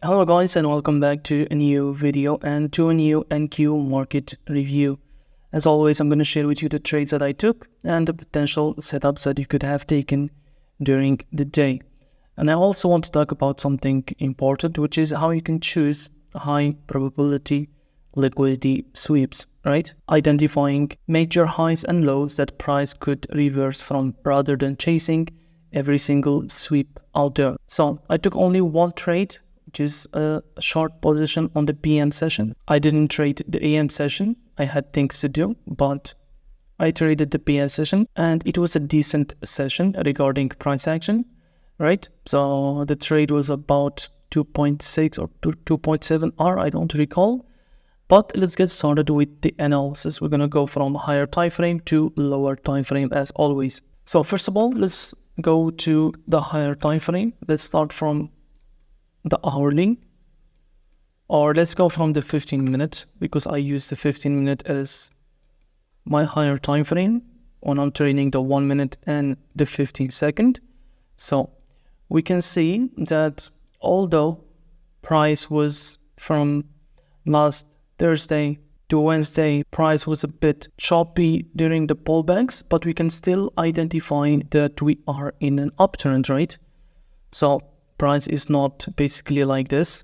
Hello guys, and welcome back to a new video and to a new NQ market review. As always, I'm going to share with you the trades that I took and the potential setups that you could have taken during the day. And I also want to talk about something important, which is how you can choose high probability liquidity sweeps, right? Identifying major highs and lows that price could reverse from rather than chasing every single sweep out there. So I took only one trade, which is a short position on the PM session. I didn't trade the AM session. I had things to do, but I traded the PM session and it was a decent session regarding price action, right? So the trade was about 2.6 or 2.7 R, I don't recall. But let's get started with the analysis. We're going to go from higher time frame to lower time frame as always. So first of all, let's go to the higher time frame. Let's start from the hourly, or let's go from the 15 minute, because I use the 15 minute as my higher time frame when I'm trading the 1 minute and the 15 second. So we can see that although price was from last Thursday to Wednesday, price was a bit choppy during the pullbacks, but we can still identify that we are in an uptrend, right? So price is not basically like this,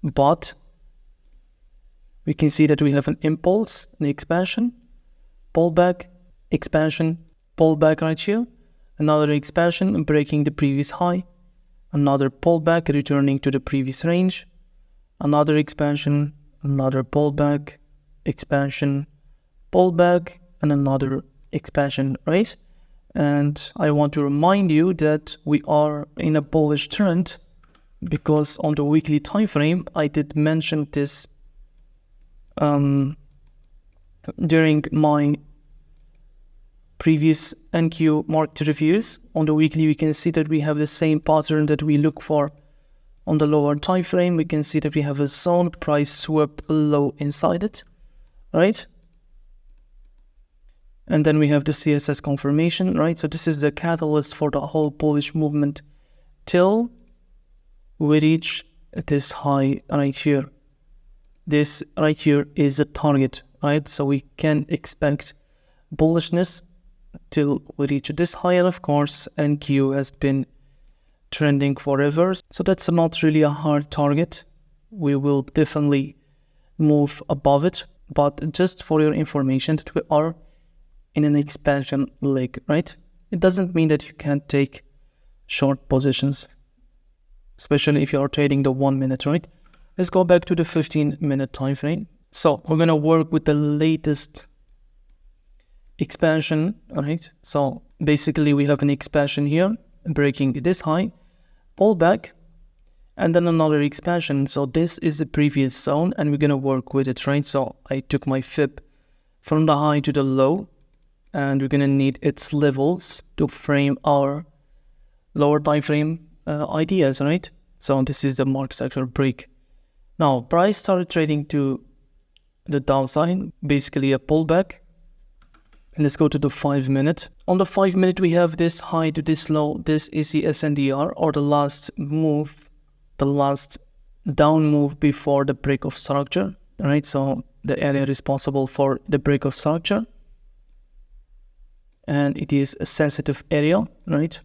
but we can see that we have an impulse, an expansion, pullback, expansion, pullback right here, another expansion breaking the previous high, another pullback returning to the previous range, another expansion, another pullback, expansion, pullback, and another expansion, right? And I want to remind you that we are in a bullish trend, because on the weekly time frame, I did mention this during my previous NQ market reviews. On the weekly, we can see that we have the same pattern that we look for on the lower time frame. We can see that we have a zone, price swept low inside it, right? And then we have the CSS confirmation, right? So this is the catalyst for the whole bullish movement till we reach this high right here. This right here is a target, right? So we can expect bullishness till we reach this high. And of course, NQ has been trending forever, so that's not really a hard target. We will definitely move above it, but just for your information, that we are in an expansion leg, right? It doesn't mean that you can't take short positions, especially if you are trading the 1 minute, right? Let's go back to the 15-minute time frame. So we're gonna work with the latest expansion, right? So basically we have an expansion here, breaking this high, pullback, and then another expansion. So this is the previous zone, and we're gonna work with it, right? So I took my fib from the high to the low, and we're gonna need its levels to frame our lower time frame ideas, right? So this is the market sector break. Now price started trading to the downside, basically a pullback. Let's go to the 5 minute. On the 5 minute, we have this high to this low. This is the SNDR, or the last move, the last down move before the break of structure, right? So the area responsible for the break of structure, and it is a sensitive area, right?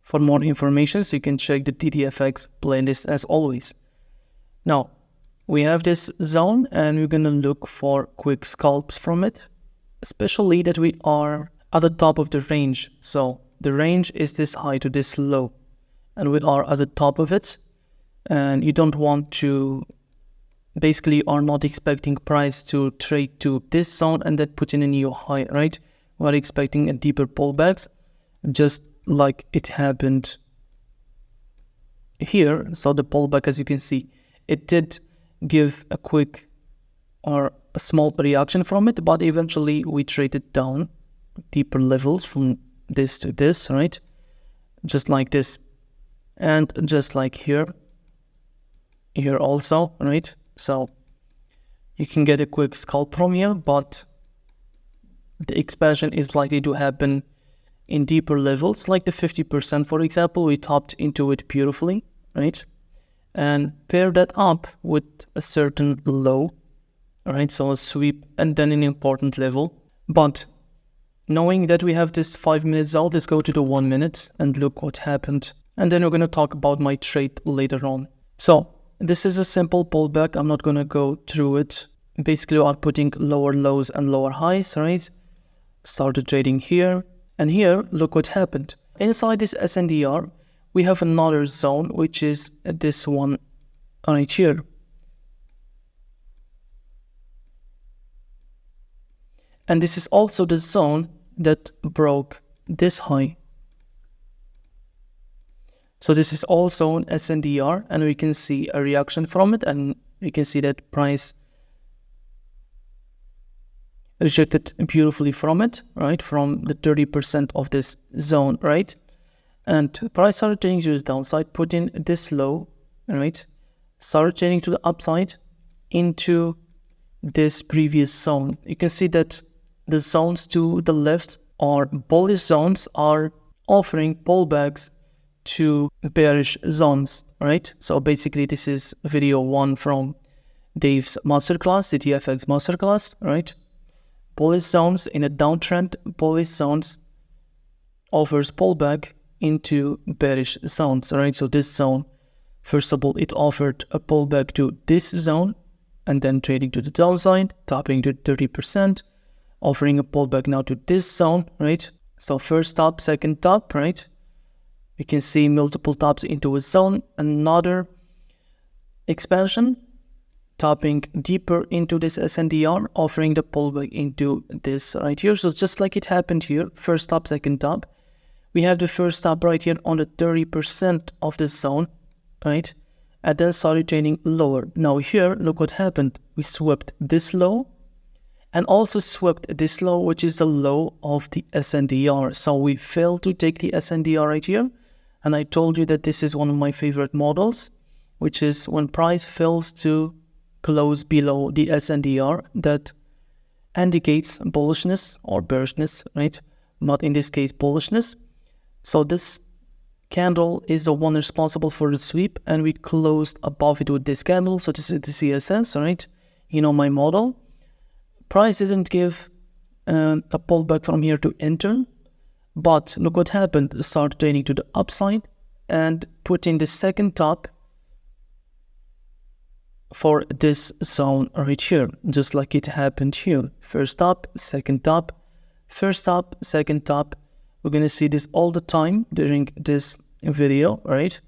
For more information, so you can check the DTFX playlist as always. Now we have this zone, and we're gonna look for quick scalps from it, especially that we are at the top of the range. So the range is this high to this low, and we are at the top of it, and you don't want to, basically are not expecting price to trade to this zone and then put in a new high, right? We're expecting a deeper pullbacks, just like it happened here. So the pullback, as you can see, it did give a quick or a small reaction from it, but eventually we traded down deeper levels from this to this, right? Just like this, and just like here also, right? So you can get a quick scalp from here, but the expansion is likely to happen in deeper levels, like the 50%, for example. We tapped into it beautifully, right? And pair that up with a certain low, all right? So a sweep and then an important level. But knowing that we have this 5-minute zone, let's go to the 1 minute and look what happened. And then we're going to talk about my trade later on. So this is a simple pullback. I'm not going to go through it. Basically, we are putting lower lows and lower highs, right? Started trading here. And here, look what happened. Inside this SNDR, we have another zone, which is this one right here. And this is also the zone that broke this high. So this is also an SNDR, and we can see a reaction from it, and we can see that price rejected beautifully from it, right? From the 30% of this zone, right? And price started trading to the downside, put in this low, right? Started trading to the upside into this previous zone. You can see that the zones to the left are bullish zones, are offering pullbacks to bearish zones, right? So basically this is video 1 from Dave's masterclass, DTFX masterclass, right? Bullish zones in a downtrend, bullish zones offers pullback into bearish zones, right? So this zone, first of all, it offered a pullback to this zone and then trading to the downside, topping to 30%, offering a pullback now to this zone, right? So first top, second top, right? You can see multiple tops into a zone, another expansion, topping deeper into this SNDR, offering the pullback into this right here. So just like it happened here, first top, second top, we have the first top right here on the 30% of the zone, right? And then started trading lower. Now here, look what happened. We swept this low and also swept this low, which is the low of the SNDR. So we failed to take the SNDR right here. And I told you that this is one of my favorite models, which is when price fails to close below the SNDR, that indicates bullishness or bearishness, right? Not in this case, bullishness. So this candle is the one responsible for the sweep, and we closed above it with this candle. So this is the CSS, right? You know my model. Price didn't give a pullback from here to enter, but look what happened. Start trading to the upside and put in the second top for this zone right here, just like it happened here. First top, second top, first top, second top. We're going to see this all the time during this video, right?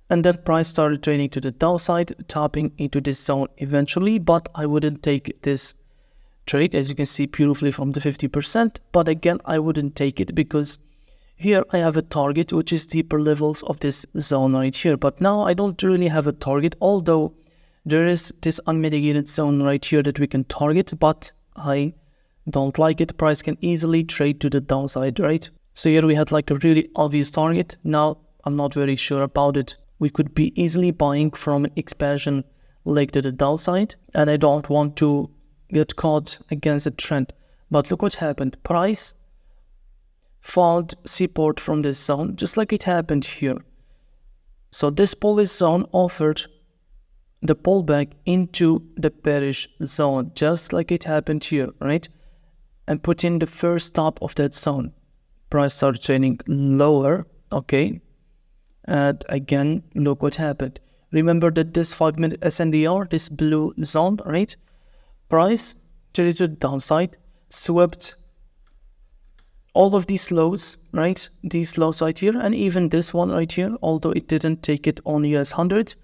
And then price started trading to the downside, topping into this zone eventually, but I wouldn't take this trade, as you can see beautifully from the 50%. But again, I wouldn't take it because here I have a target, which is deeper levels of this zone right here. But now I don't really have a target, although there is this unmitigated zone right here that we can target, but I don't like it. Price can easily trade to the downside, right? So here we had like a really obvious target. Now I'm not very sure about it. We could be easily buying from an expansion leg to the downside, and I don't want to get caught against the trend. But look what happened. Price found support from this zone, just like it happened here. So this bullish zone offered the pullback into the bearish zone, just like it happened here, right? And put in the first top of that zone. Price started trading lower, okay? And again, look what happened. Remember that this 5-minute SNDR, this blue zone, right? Price traded to the downside, swept all of these lows, right? These lows right here, and even this one right here, although it didn't take it on US 100,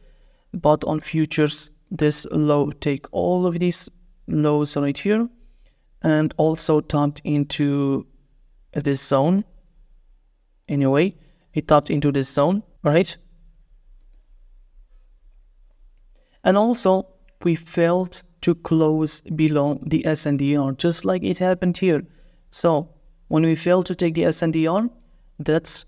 but on futures, this low take all of these lows right here, and also tapped into this zone. Anyway, it tapped into this zone, right? And also, we failed to close below the SNDR, just like it happened here. So when we fail to take the SNDR, that's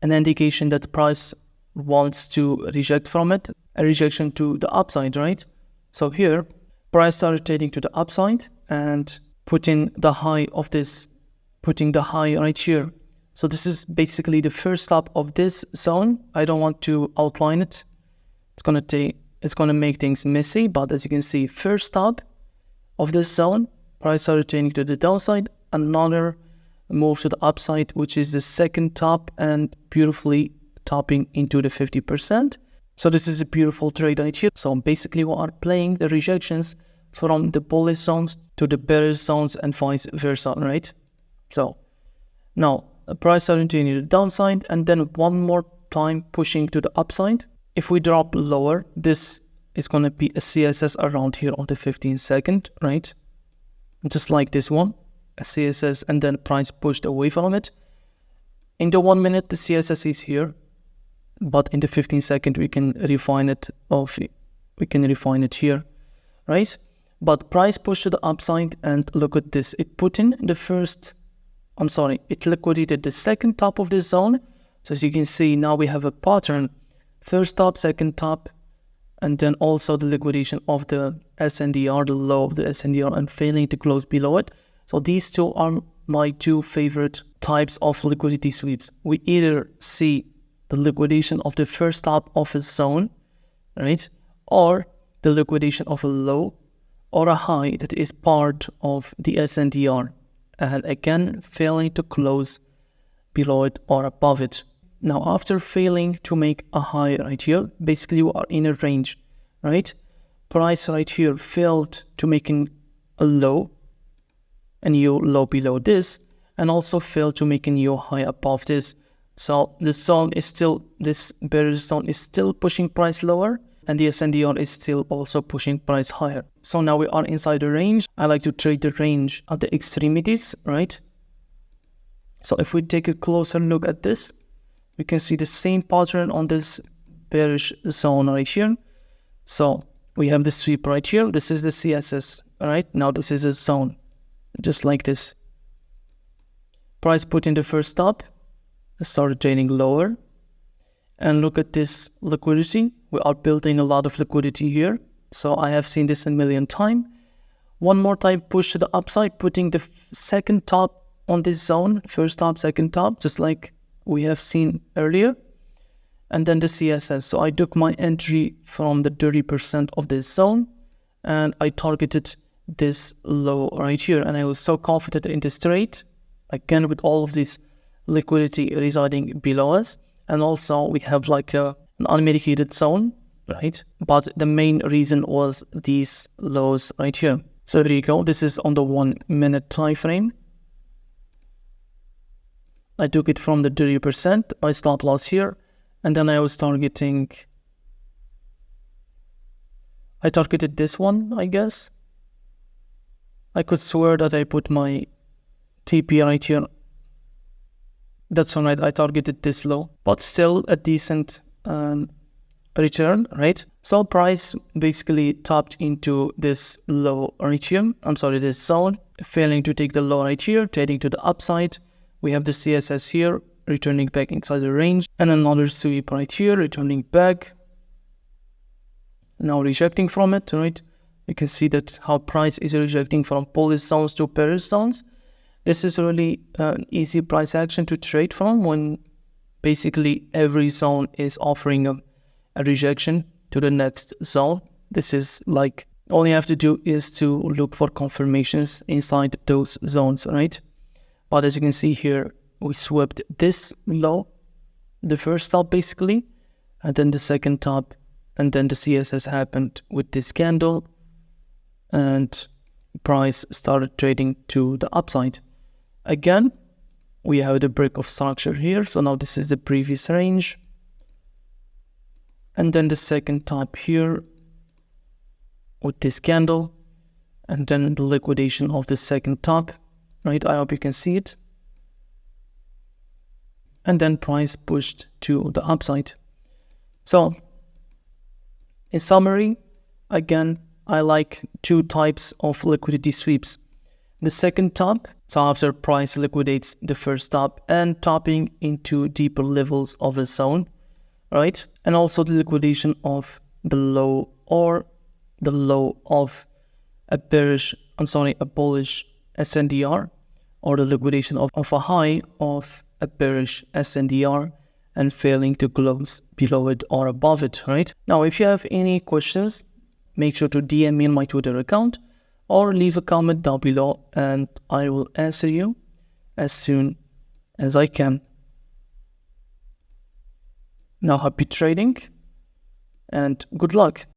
an indication that the price wants to reject from it, a rejection to the upside, right? So here, price started trading to the upside and put in the high of this putting the high right here. So this is basically the first stop of this zone. I don't want to outline it. It's gonna make things messy, but as you can see, first stop of this zone, price are returning to the downside, another move to the upside, which is the second top, and beautifully topping into the 50%. So this is a beautiful trade right here. So basically we are playing the rejections from the bullish zones to the bearish zones and vice versa, right? So now the price are returning to the downside, and then one more time pushing to the upside. If we drop lower, this is going to be a CSS around here on the 15-second, right? Just like this one, a CSS, and then price pushed away from it. In the 1 minute, the CSS is here, but in the 15-second, we can refine it here, right? But price pushed to the upside, and look at this. It liquidated the second top of this zone. So as you can see, now we have a pattern. First top, second top, and then also the liquidation of the SNDR, the low of the SNDR, and failing to close below it. So these two are my two favorite types of liquidity sweeps. We either see the liquidation of the first top of a zone, right, or the liquidation of a low or a high that is part of the SNDR, and again failing to close below it or above it. Now, after failing to make a high right here, basically you are in a range, right? Price right here failed to making a low, a new low below this, and also failed to make a new high above this. So this bearish zone is still pushing price lower, and the SNDR is still also pushing price higher. So now we are inside the range. I like to trade the range at the extremities, right? So if we take a closer look at this, we can see the same pattern on this bearish zone right here. So we have the sweep right here. This is the CSS, all right? Now this is a zone, just like this. Price put in the first stop, started trading lower. And look at this liquidity. We are building a lot of liquidity here. So I have seen this a million times. One more time push to the upside, putting the second top on this zone, first top, second top, just like we have seen earlier, and then the CSS. So I took my entry from the 30% of this zone, and I targeted this low right here, and I was so confident in this trade, again with all of this liquidity residing below us, and also we have like an unmedicated zone, right? But the main reason was these lows right here. So there you go. This is on the 1 minute time frame. I took it from the 30%, my stop loss here, and then I targeted this one, I guess. I could swear that I put my TP right here. That's all right, I targeted this low, but still a decent return, right? So price basically tapped into this low right here, this zone, failing to take the low right here, trading to the upside. We have the CSS here, returning back inside the range, and another sweep right here, returning back. Now rejecting from it, right? You can see that how price is rejecting from bullish zones to bearish zones. This is really an easy price action to trade from when basically every zone is offering a rejection to the next zone. This is like, all you have to do is to look for confirmations inside those zones, right? But as you can see here, we swept this low, the first top basically, and then the second top, and then the CSS happened with this candle, and price started trading to the upside. Again, we have the break of structure here, so now this is the previous range, and then the second top here with this candle, and then the liquidation of the second top, right? I hope you can see it. And then price pushed to the upside. So in summary, again, I like two types of liquidity sweeps. The second top, so after price liquidates the first top and topping into deeper levels of a zone, right? And also the liquidation of the low or the low of a bullish SNDR, or the liquidation of a high of a bearish SNDR and failing to close below it or above it, right? Now, if you have any questions, make sure to DM me on my Twitter account or leave a comment down below and I will answer you as soon as I can. Now, happy trading and good luck.